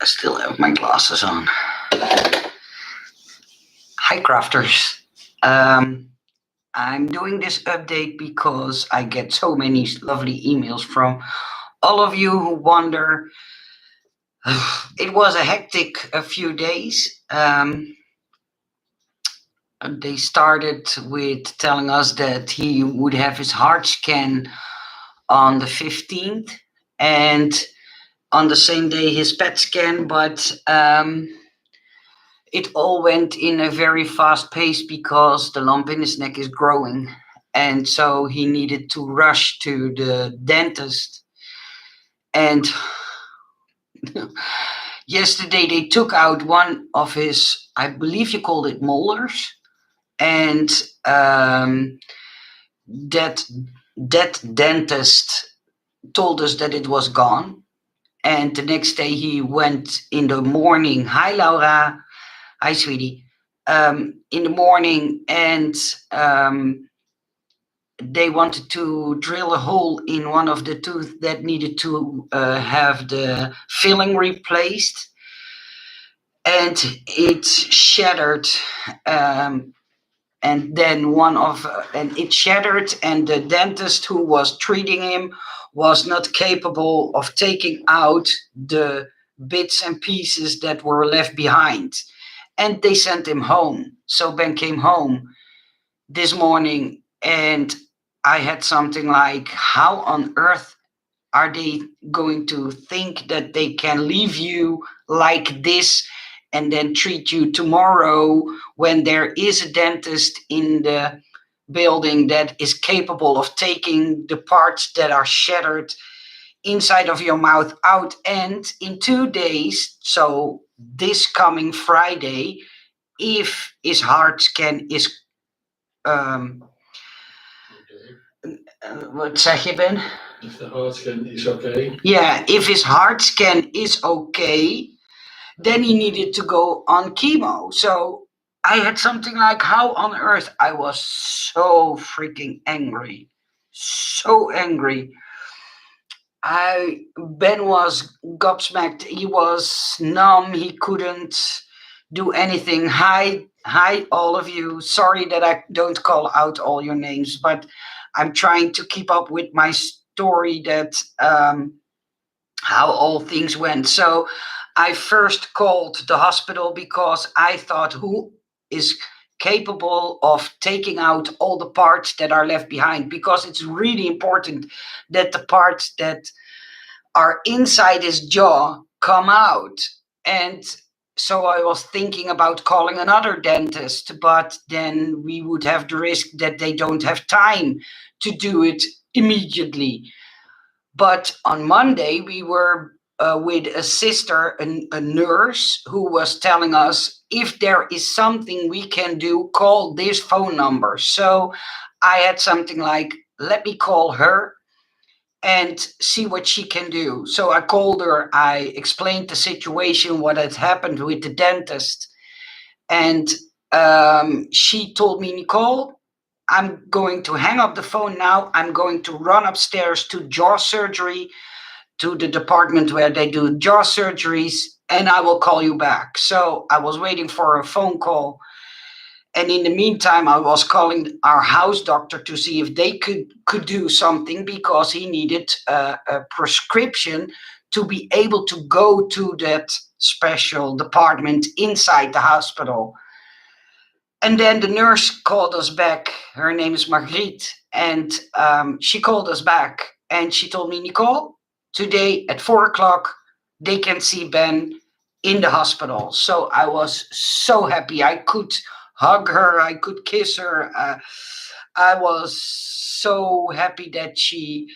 I still have my glasses on. Hi, crafters. Um, I'm doing this update because I get so many lovely emails from all of you who wonder. It was a hectic a few days. They started with telling us that he would have his heart scan on the 15th and on the same day his PET scan, but it all went in a very fast pace because the lump in his neck is growing. And so he needed to rush to the dentist. And yesterday they took out one of his, I believe you called it molars. And that dentist told us that it was gone. And the next day he went in the morning. Hi, Laura. Hi, sweetie. In the morning, and they wanted to drill a hole in one of the tooth that needed to have the filling replaced, and it shattered. And then and it shattered, and the dentist who was treating him was not capable of taking out the bits and pieces that were left behind, and they sent him home. So Ben came home this morning, and I had something like, how on earth are they going to think that they can leave you like this and then treat you tomorrow when there is a dentist in the building that is capable of taking the parts that are shattered inside of your mouth out, and in 2 days, so this coming Friday, if his heart scan is wat zeg je, Ben? If the heart scan is okay. Yeah, if his heart scan is okay, then he needed to go on chemo. So I had something like, how on earth? I was so freaking angry. So angry. Ben was gobsmacked. He was numb. He couldn't do anything. Hi, all of you. Sorry that I don't call out all your names, but I'm trying to keep up with my story that how all things went. So I first called the hospital because I thought, who is capable of taking out all the parts that are left behind? Because it's really important that the parts that are inside his jaw come out. And so I was thinking about calling another dentist, but then we would have the risk that they don't have time to do it immediately. But on Monday, we were with a sister, a nurse, who was telling us, if there is something we can do, call this phone number. So I had something like, let me call her and see what she can do. So I called her, I explained the situation, what had happened with the dentist. And she told me, Nicole, I'm going to hang up the phone now. I'm going to run upstairs to jaw surgery, to the department where they do jaw surgeries, and I will call you back. So I was waiting for a phone call. And in the meantime, I was calling our house doctor to see if they could do something, because he needed a prescription to be able to go to that special department inside the hospital. And then the nurse called us back. Her name is Margriet. And she called us back and she told me, Nicole, today at 4 o'clock, they can see Ben in the hospital. So I was so happy. I could hug her. I could kiss her. I was so happy that she,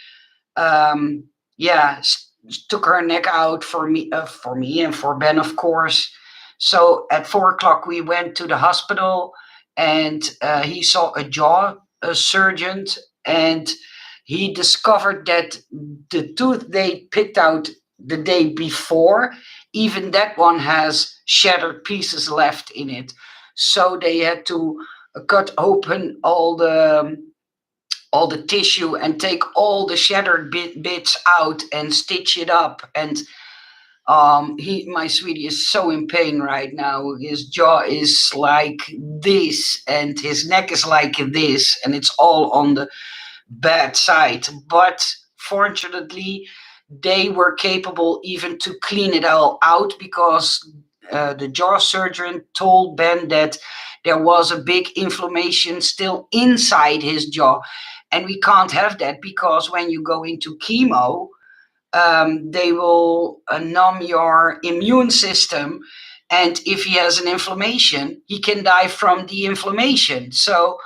yeah, took her neck out for me and for Ben, of course. So at 4 o'clock, we went to the hospital, and he saw a jaw surgeon, and he discovered that the tooth they picked out the day before, even that one has shattered pieces left in it. So they had to cut open all the tissue and take all the shattered bits out and stitch it up. And My sweetie is so in pain right now. His jaw is like this, and his neck is like this, and it's all on the bad side. But fortunately, they were capable even to clean it all out because the jaw surgeon told Ben that there was a big inflammation still inside his jaw. And we can't have that because when you go into chemo, they will numb your immune system. And if he has an inflammation, he can die from the inflammation. So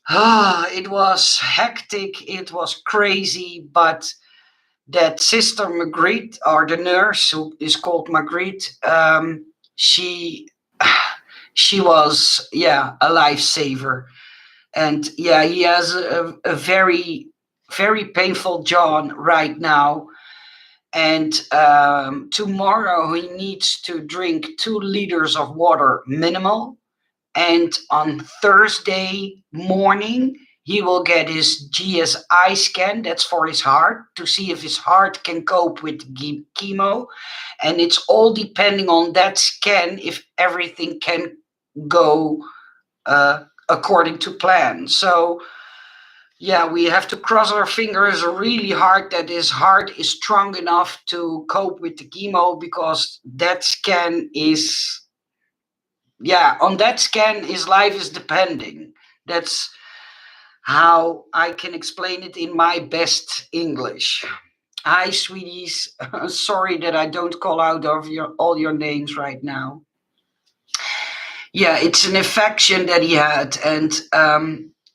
it was hectic, it was crazy, but that sister Marguerite, or the nurse who is called Marguerite, she she was, yeah, a lifesaver. And yeah, he has a very very painful jaw right now. And tomorrow he needs to drink 2 liters of water minimal. And on Thursday morning, he will get his GSI scan. That's for his heart to see if his heart can cope with chemo. And it's all depending on that scan if everything can go according to plan. So, yeah, we have to cross our fingers really hard that his heart is strong enough to cope with the chemo because that scan is, yeah, on that scan his life is depending. That's how I can explain it in my best English. Hi, sweeties. Sorry that I don't call out of all your names right now. Yeah, it's an infection that he had, and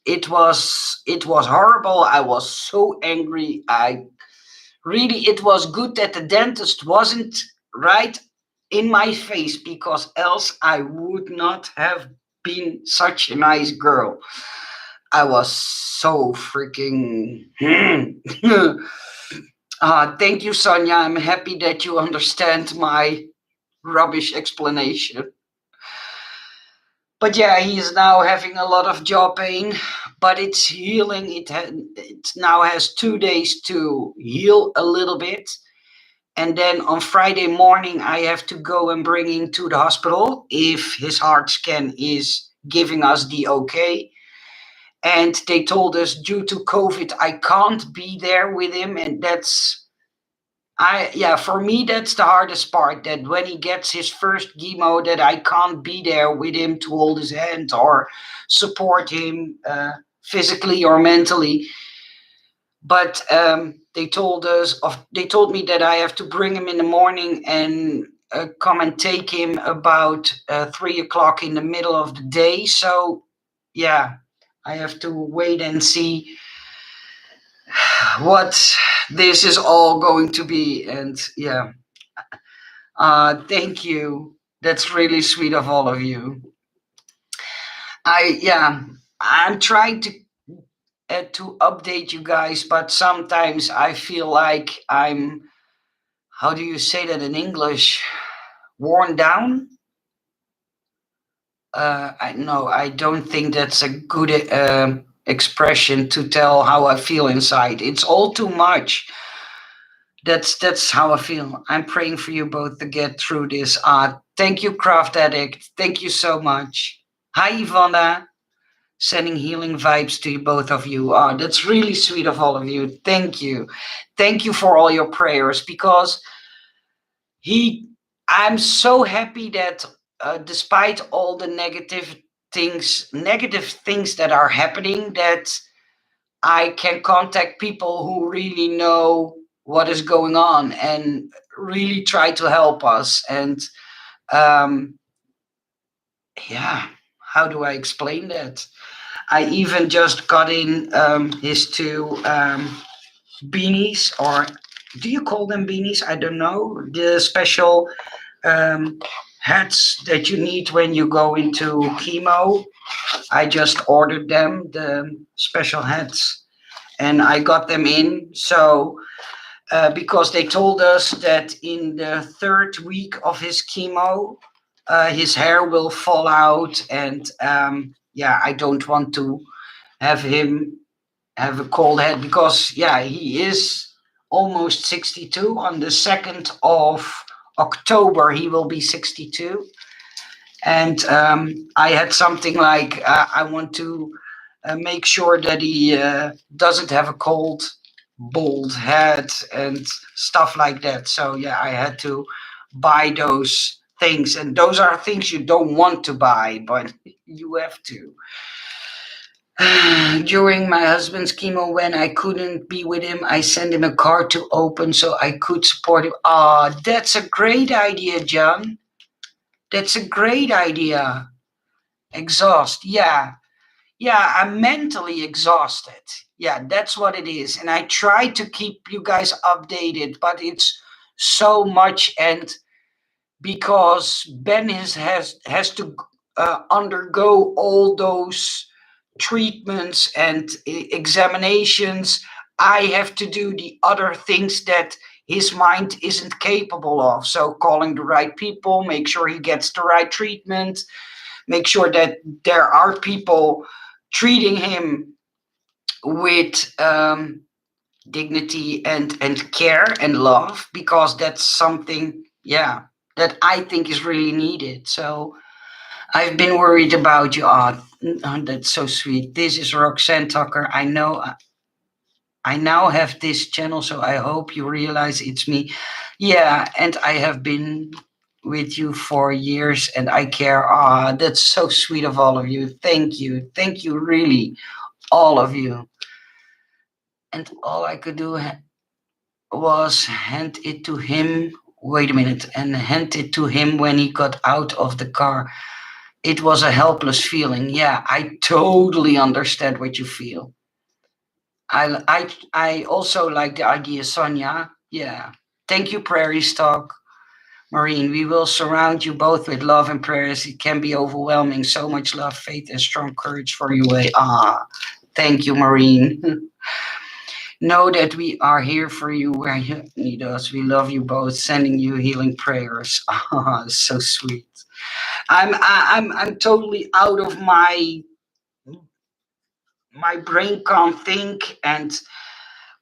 it was horrible. I was so angry. I really, it was good that the dentist wasn't right in my face because else I would not have been such a nice girl. I was so freaking. Thank you, Sonia. I'm happy that you understand my rubbish explanation. But yeah, he is now having a lot of jaw pain, but it's healing. It now has 2 days to heal a little bit. And then on Friday morning, I have to go and bring him to the hospital if his heart scan is giving us the okay. And they told us due to COVID, I can't be there with him. And yeah, for me, that's the hardest part, that when he gets his first chemo, that I can't be there with him to hold his hand or support him physically or mentally. But they told me that I have to bring him in the morning and come and take him about 3 o'clock in the middle of the day. So yeah, I have to wait and see what this is all going to be. And yeah, thank you. That's really sweet of all of you. Yeah, I'm trying to update you guys, but sometimes I feel like I'm, how do you say that in English? Worn down? I no, I don't think that's a good expression to tell how I feel inside. It's all too much. That's how I feel. I'm praying for you both to get through this. Thank you, Craft Addict. Thank you so much. Hi, Ivana. Sending healing vibes to you, both of you. That's really sweet of all of you. Thank you. Thank you for all your prayers because he, I'm so happy that despite all the negative things that are happening, that I can contact people who really know what is going on and really try to help us. And um, yeah, how do I explain that? I even just got in his 2 beanies, or do you call them beanies? I don't know. The special um, hats that you need when you go into chemo. I just ordered them, the special hats, and I got them in. So, because they told us that in the 3rd week of his chemo, his hair will fall out, and yeah, I don't want to have him have a cold head because, yeah, he is almost 62. On the 2nd of October, he will be 62. And I had something like I want to make sure that he doesn't have a cold, bald head and stuff like that. So yeah, I had to buy those things, and those are things you don't want to buy, but you have to. During my husband's chemo, when I couldn't be with him, I sent him a card to open so I could support him. Ah, that's a great idea, John. That's a great idea. Exhaust, yeah. Yeah, I'm mentally exhausted. Yeah, that's what it is. And I try to keep you guys updated, but it's so much. And because Ben has to undergo all those treatments and examinations, I have to do the other things that his mind isn't capable of. So calling the right people, make sure he gets the right treatment, make sure that there are people treating him with dignity and care and love, because that's something, yeah, that I think is really needed. So I've been worried about you. Oh, that's so sweet. This is Roxanne Tucker. I know I now have this channel, so I hope you realize it's me. Yeah, and I have been with you for years and I care. Ah, that's so sweet of all of you. Thank you. Thank you, really, all of you. And all I could do was hand it to him. Wait a minute, and hand it to him when he got out of the car. It was a helpless feeling. Yeah, I totally understand what you feel. I also like the idea, Sonia. Yeah. Thank you, Prairie Stock. Maureen, we will surround you both with love and prayers. It can be overwhelming. So much love, faith, and strong courage for your way. Ah, thank you, Maureen. Know that we are here for you where you need us. We love you both, sending you healing prayers. Ah, so sweet. I'm totally out of my brain can't think. And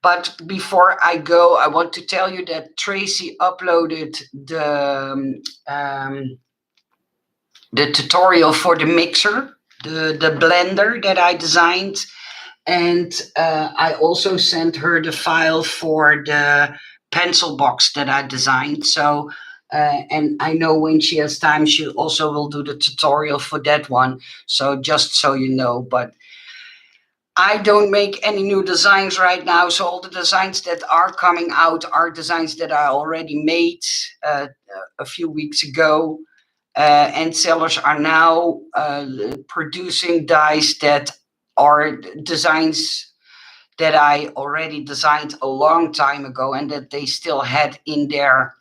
but before I go, I want to tell you that Tracy uploaded the tutorial for the mixer, the blender that I designed, and I also sent her the file for the pencil box that I designed. So. And I know when she has time, she also will do the tutorial for that one. So just so you know, but I don't make any new designs right now. So all the designs that are coming out are designs that I already made a few weeks ago. And sellers are now producing dies that are designs that I already designed a long time ago and that they still had in their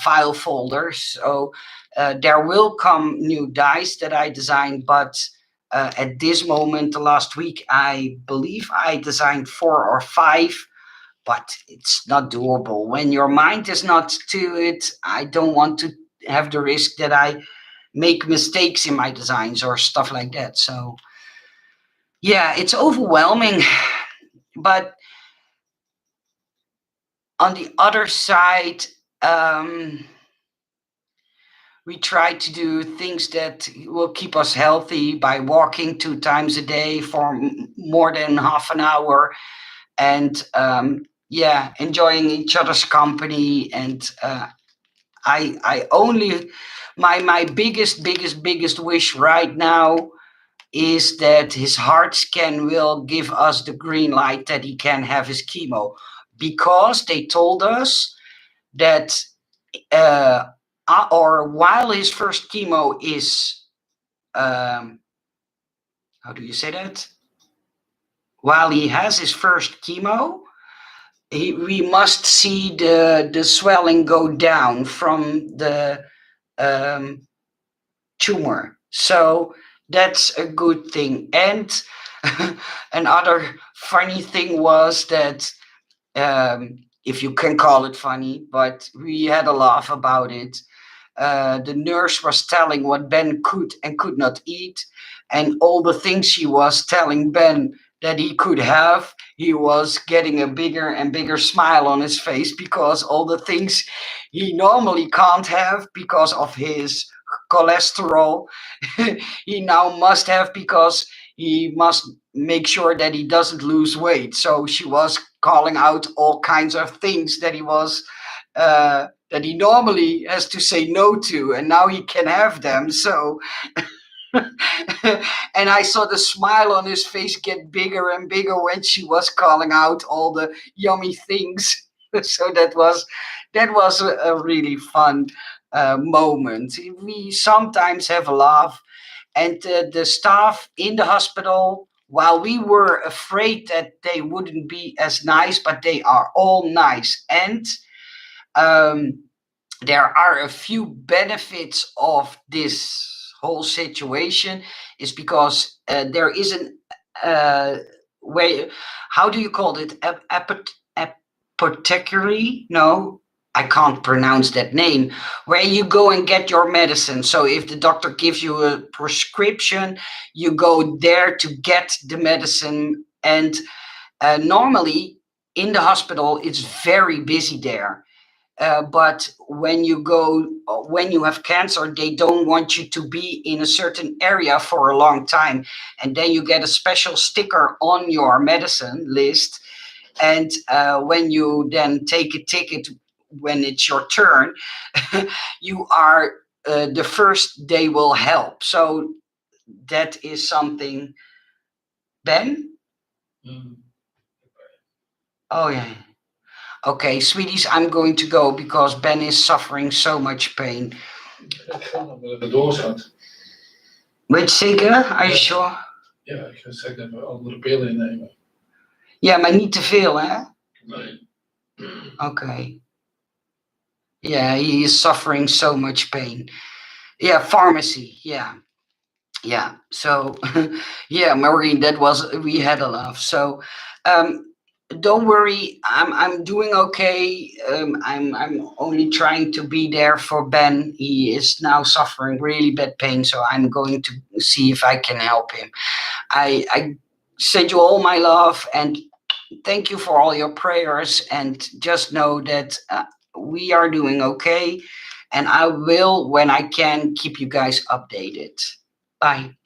file folders. So there will come new dies that I designed, but at this moment, the last week, I believe I designed 4 or 5, but it's not doable. When your mind is not to it, I don't want to have the risk that I make mistakes in my designs or stuff like that. So yeah, it's overwhelming. But on the other side, um, we try to do things that will keep us healthy by walking 2 times a day for more than half an hour, and yeah, enjoying each other's company. And I only my biggest wish right now is that his heart scan will give us the green light that he can have his chemo, because they told us that or while his first chemo is um, how do you say that, while he has his first chemo, we must see the swelling go down from the um, tumor. So that's a good thing. And another funny thing was that, if you can call it funny, but we had a laugh about it. The nurse was telling what Ben could and could not eat, and all the things she was telling Ben that he could have, he was getting a bigger and bigger smile on his face because all the things he normally can't have because of his cholesterol, he now must have because he must make sure that he doesn't lose weight. So she was calling out all kinds of things that that he normally has to say no to, and now he can have them. So and I saw the smile on his face get bigger and bigger when she was calling out all the yummy things. So that was a really fun moment. We sometimes have a laugh, and the staff in the hospital, while we were afraid that they wouldn't be as nice, but they are all nice. And um, there are a few benefits of this whole situation, is because there is an way, how do you call it, apothecary, no, I can't pronounce that name, where you go and get your medicine. So if the doctor gives you a prescription, you go there to get the medicine. And normally in the hospital it's very busy there, but when you have cancer, they don't want you to be in a certain area for a long time. And then you get a special sticker on your medicine list. And when you then take a ticket when it's your turn, you are the first they will help. So that is something. Ben? Mm. Oh, yeah. Okay, sweeties, I'm going to go because Ben is suffering so much pain. Ik ga nog wel even doorgaan. Weet je zeker? Are you Ja. sure? Ja, ik ga straks even andere pillen innemen. Ja, maar niet te veel, hè? Nee. Okay. Yeah, he is suffering so much pain. Yeah, pharmacy. Yeah. Yeah. So, yeah, Maureen, we had a laugh. So, um, don't worry. I'm doing okay. I'm only trying to be there for Ben. He is now suffering really bad pain, so I'm going to see if I can help him. I send you all my love, and thank you for all your prayers. And just know that we are doing okay. And I will, when I can, keep you guys updated. Bye.